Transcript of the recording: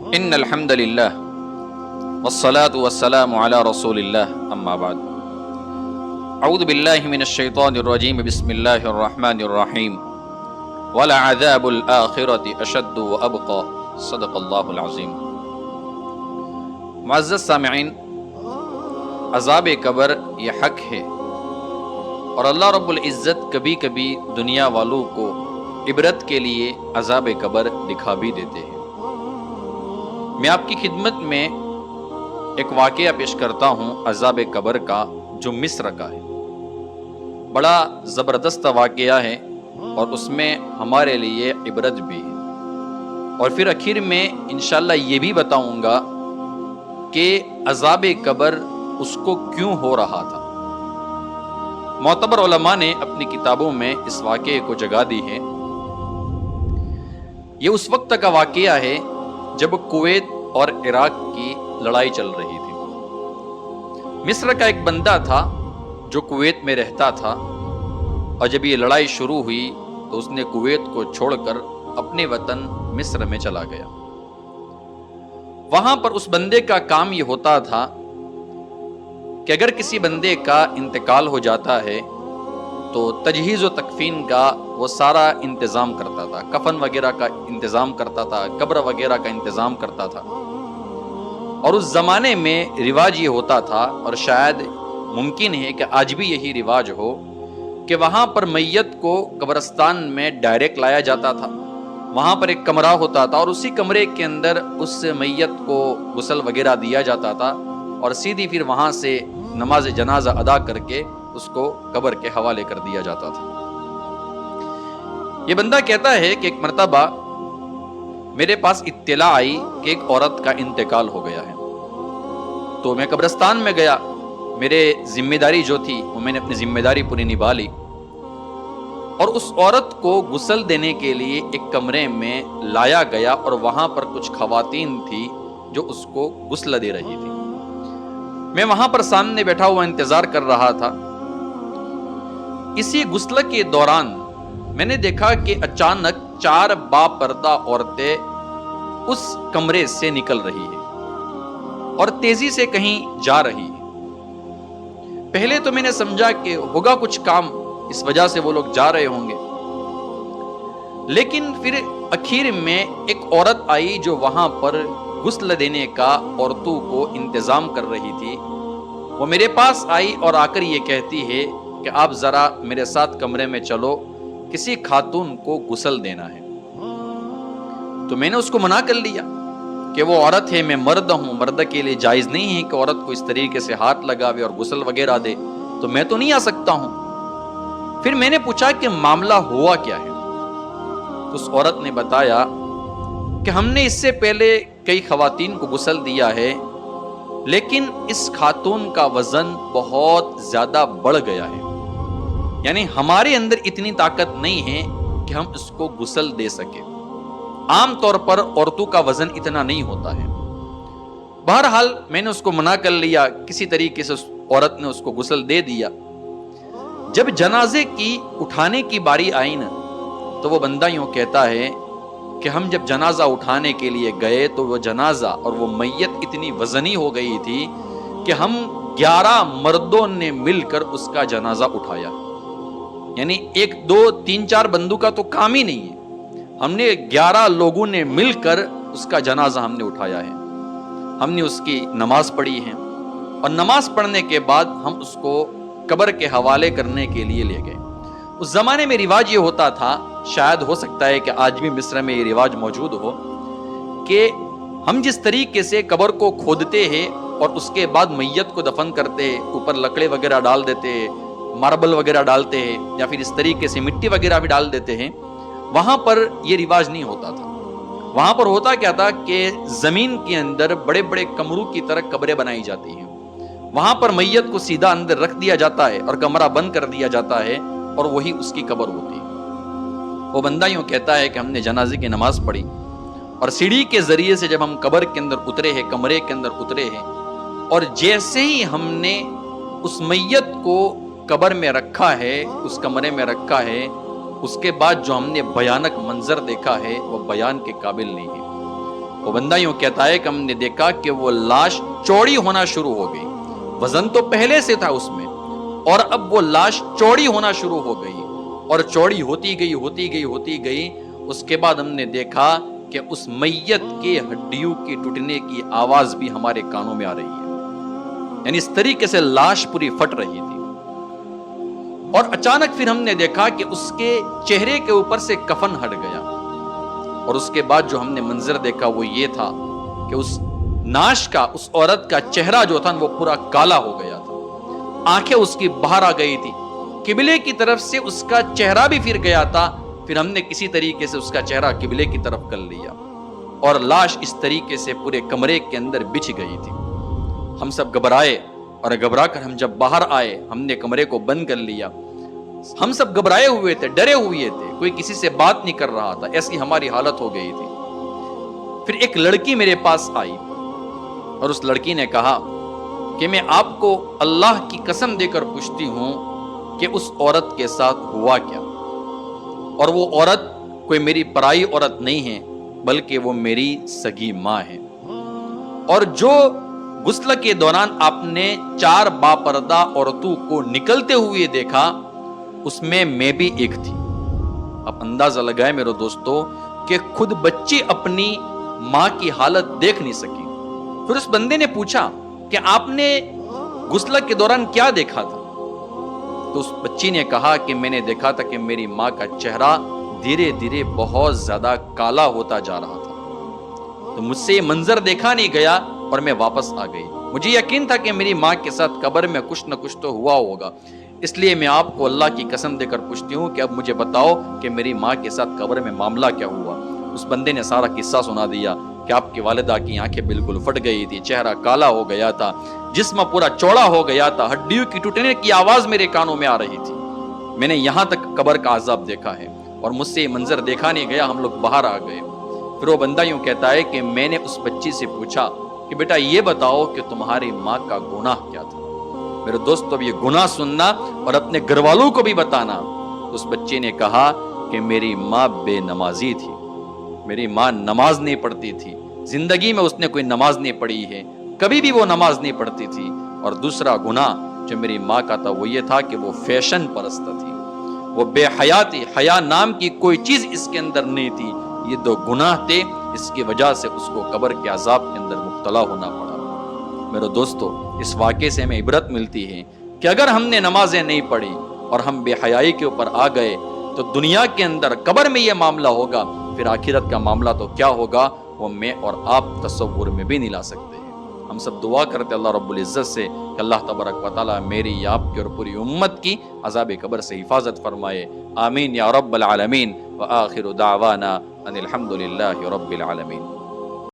ان الحمد للہ والصلاة والسلام علی رسول اللہ اما بعد اعوذ باللہ من الشیطان الرجیم بسم اللہ الرحمن الرحیم ولعذاب الآخرۃ اشد وابقى صدق اللہ العظیم۔ معزز سامعین، عذاب قبر یہ حق ہے اور اللہ رب العزت کبھی کبھی دنیا والوں کو عبرت کے لیے عذاب قبر دکھا بھی دیتے ہیں۔ میں آپ کی خدمت میں ایک واقعہ پیش کرتا ہوں عذاب قبر کا، جو مصر کا ہے۔ بڑا زبردست واقعہ ہے اور اس میں ہمارے لیے عبرت بھی ہے، اور پھر آخر میں انشاءاللہ یہ بھی بتاؤں گا کہ عذاب قبر اس کو کیوں ہو رہا تھا۔ معتبر علماء نے اپنی کتابوں میں اس واقعے کو جگہ دی ہے۔ یہ اس وقت کا واقعہ ہے جب کویت اور عراق کی لڑائی چل رہی تھی۔ مصر کا ایک بندہ تھا جو کویت میں رہتا تھا، اور جب یہ لڑائی شروع ہوئی تو اس نے کویت کو چھوڑ کر اپنے وطن مصر میں چلا گیا۔ وہاں پر اس بندے کا کام یہ ہوتا تھا کہ اگر کسی بندے کا انتقال ہو جاتا ہے تو تجہیز و تکفین کا وہ سارا انتظام کرتا تھا، کفن وغیرہ کا انتظام کرتا تھا، قبر وغیرہ کا انتظام کرتا تھا۔ اور اس زمانے میں رواج یہ ہوتا تھا، اور شاید ممکن ہے کہ آج بھی یہی رواج ہو، کہ وہاں پر میت کو قبرستان میں ڈائریکٹ لایا جاتا تھا۔ وہاں پر ایک کمرہ ہوتا تھا اور اسی کمرے کے اندر اس میت کو غسل وغیرہ دیا جاتا تھا، اور سیدھی پھر وہاں سے نماز جنازہ ادا کر کے اس کو قبر کے حوالے کر دیا جاتا تھا۔ یہ بندہ کہتا ہے کہ ایک مرتبہ میرے پاس اطلاع آئی کہ ایک عورت کا انتقال ہو گیا ہے، تو میں قبرستان میں گیا۔ میرے ذمہ داری جو تھی وہ میں نے اپنی ذمہ داری پوری نبھا لی، اور اس عورت کو غسل دینے کے لیے ایک کمرے میں لایا گیا، اور وہاں پر کچھ خواتین تھی جو اس کو غسل دے رہی تھی۔ میں وہاں پر سامنے بیٹھا ہوا انتظار کر رہا تھا۔ اسی غسل کے دوران میں نے دیکھا کہ اچانک 4 باپردہ عورتیں اس کمرے سے نکل رہی ہیں اور تیزی سے کہیں جا رہی ہیں۔ پہلے تو میں نے سمجھا کہ ہوگا کچھ کام، اس وجہ سے وہ لوگ جا رہے ہوں گے، لیکن پھر اخیر میں ایک عورت آئی جو وہاں پر غسل دینے کا عورتوں کو انتظام کر رہی تھی۔ وہ میرے پاس آئی اور آ کر یہ کہتی ہے کہ آپ ذرا میرے ساتھ کمرے میں چلو، کسی خاتون کو غسل دینا ہے۔ تو میں نے اس کو منع کر لیا کہ وہ عورت ہے، میں مرد ہوں، مرد کے لیے جائز نہیں ہے کہ عورت کو اس طریقے سے ہاتھ لگاوے اور غسل وغیرہ دے، تو میں تو نہیں آ سکتا ہوں۔ پھر میں نے پوچھا کہ معاملہ ہوا کیا ہے؟ تو اس عورت نے بتایا کہ ہم نے اس سے پہلے کئی خواتین کو غسل دیا ہے، لیکن اس خاتون کا وزن بہت زیادہ بڑھ گیا ہے، یعنی ہمارے اندر اتنی طاقت نہیں ہے کہ ہم اس کو غسل دے سکے۔ عام طور پر عورتوں کا وزن اتنا نہیں ہوتا ہے۔ بہرحال میں نے اس کو منع کر لیا، کسی طریقے سے اس عورت نے اس کو غسل دے دیا۔ جب جنازے کی اٹھانے کی باری آئی نا، تو وہ بندہ یوں کہتا ہے کہ ہم جب جنازہ اٹھانے کے لیے گئے تو وہ جنازہ اور وہ میت اتنی وزنی ہو گئی تھی کہ ہم 11 مردوں نے مل کر اس کا جنازہ اٹھایا۔ یعنی 1 2 3 4 بندوں کا تو کام ہی نہیں ہے، ہم نے 11 لوگوں نے مل کر اس کا جنازہ ہم نے اٹھایا ہے۔ ہم نے اس کی نماز پڑھی ہے، اور نماز پڑھنے کے بعد ہم اس کو قبر کے حوالے کرنے کے لیے لے گئے۔ اس زمانے میں رواج یہ ہوتا تھا، شاید ہو سکتا ہے کہ آج بھی مصر میں یہ رواج موجود ہو، کہ ہم جس طریقے سے قبر کو کھودتے ہیں اور اس کے بعد میت کو دفن کرتے ہیں، اوپر لکڑے وغیرہ ڈال دیتے ہیں، ماربل وغیرہ ڈالتے ہیں، یا پھر اس طریقے سے مٹی وغیرہ بھی ڈال دیتے ہیں، وہاں پر یہ رواج نہیں ہوتا تھا۔ وہاں پر ہوتا کیا تھا کہ زمین کے اندر بڑے بڑے کمروں کی طرح قبریں بنائی جاتی ہیں، وہاں پر میت کو سیدھا اندر رکھ دیا جاتا ہے اور کمرہ بند کر دیا جاتا ہے، اور وہی اس کی قبر ہوتی ہے۔ وہ بندہ یوں کہتا ہے کہ ہم نے جنازے کی نماز پڑھی، اور سیڑھی کے ذریعے سے جب ہم قبر کے اندر اترے ہیں، کمرے کے اندر اترے ہیں، اور جیسے ہی ہم نے اس میت کو قبر میں رکھا ہے، اس کمرے میں رکھا ہے، اس کے بعد جو ہم نے بھیانک منظر دیکھا ہے وہ بیان کے قابل نہیں ہے۔ وہ بندہ یوں کہتا ہے کہ ہم نے دیکھا کہ وہ لاش چوڑی ہونا شروع ہو گئی. وزن تو پہلے سے تھا اس میں, اور اب وہ لاش چوڑی ہونا شروع ہو گئی, اور چوڑی ہوتی گئی. اس کے بعد ہم نے دیکھا کہ اس میت کے ہڈیوں کی ٹوٹنے کی آواز بھی ہمارے کانوں میں آ رہی ہے. یعنی اس طریقے سے لاش پوری پھٹ رہی تھی. اور اچانک پھر ہم نے دیکھا کہ اس کے چہرے کے اوپر سے کفن ہٹ گیا. اور اس کے بعد جو ہم نے منظر دیکھا وہ یہ تھا کہ اس ناش کا, اس عورت کا چہرہ جو تھا وہ پورا کالا ہو گیا تھا. آنکھیں اس کی باہر آ گئی تھی. قبلے کی طرف سے اس کا چہرہ بھی پھر گیا تھا. پھر ہم نے کسی طریقے سے اس کا چہرہ قبلے کی طرف کر لیا, اور لاش اس طریقے سے پورے کمرے کے اندر بچھ گئی تھی. ہم سب گھبرائے, اور گھبرا کر ہم جب باہر آئے ہم نے کمرے کو بند کر لیا. ہم سب گھبرائے ہوئے تھے, ڈرے ہوئے تھے, کوئی کسی سے بات نہیں کر رہا تھا, ایسی ہماری حالت ہو گئی تھی. پھر ایک لڑکی میرے پاس آئی, اور اس لڑکی نے کہا کہ میں آپ کو اللہ کی قسم دے کر پوچھتی ہوں کہ اس عورت کے ساتھ ہوا کیا. اور وہ عورت کوئی میری پرائی عورت نہیں ہے, بلکہ وہ میری سگی ماں ہے. اور جو غسل کے دوران آپ نے 4 باپردہ عورتوں کو نکلتے ہوئے دیکھا, اس میں بھی ایک تھی. اب اندازہ لگائے میرے دوستو کہ خود بچی اپنی ماں کی حالت دیکھ نہیں سکی. پھر اس بندے نے پوچھا کہ آپ نے غسل کے دوران کیا دیکھا تھا؟ تو اس بچی نے کہا کہ میں نے دیکھا تھا کہ میری ماں کا چہرہ دھیرے دھیرے بہت زیادہ کالا ہوتا جا رہا تھا. تو مجھ سے یہ منظر دیکھا نہیں گیا اور میں واپس آ گئی. مجھے یقین تھا کہ میری ماں کے ساتھ قبر میں کچھ نہ کچھ تو ہوا ہوگا, اس لیے میں آپ کو اللہ کی قسم دے کر پوچھتی ہوں کہ اب مجھے بتاؤ کہ میری ماں کے ساتھ قبر میں معاملہ کیا ہوا. اس بندے نے سارا قصہ سنا دیا کہ آپ کی والدہ کی آنکھیں بالکل پھٹ گئی تھی, چہرہ کالا ہو گیا تھا, جسم پورا چوڑا ہو گیا تھا, ہڈیوں کی ٹوٹنے کی آواز میرے کانوں میں آ رہی تھی. میں نے یہاں تک قبر کا عذاب دیکھا ہے, اور مجھ سے یہ منظر دیکھا نہیں گیا. ہم لوگ باہر آ گئے. پھر وہ بندہ یوں کہتا ہے کہ میں نے اس بچی سے پوچھا کہ بیٹا یہ بتاؤ کہ تمہاری ماں کا گناہ کیا تھا. میرے دوست, اب یہ گناہ سننا اور اپنے گھر والوں کو بھی بتانا. اس بچے نے کہا کہ میری ماں بے نمازی تھی, میری ماں نماز نہیں پڑھتی تھی, زندگی میں اس نے کوئی نماز نہیں پڑھی ہے, کبھی بھی وہ نماز نہیں پڑھتی تھی. اور دوسرا گناہ جو میری ماں کا تھا وہ یہ تھا کہ وہ فیشن پرست تھی, وہ بے حیا تھی, حیا نام کی کوئی چیز اس کے اندر نہیں تھی. یہ 2 گناہ تھے, اس کی وجہ سے اس کو قبر کے عذاب کے اندر مبتلا ہونا پڑا. میرے دوستو, اس واقعے سے ہمیں عبرت ملتی ہے کہ اگر ہم نے نمازیں نہیں پڑھی اور ہم بے حیائی کے اوپر آ گئے تو دنیا کے اندر قبر میں یہ معاملہ ہوگا, پھر آخرت کا معاملہ تو کیا ہوگا وہ میں اور آپ تصور میں بھی نہیں لا سکتے ہیں. ہم سب دعا کرتے اللہ رب العزت سے کہ اللہ تبارک و تعالی میری, آپ کی اور پوری امت کی عذاب قبر سے حفاظت فرمائے. آمین یا رب العالمین. وآخر دعوانا ان الحمد للہ رب العالمین.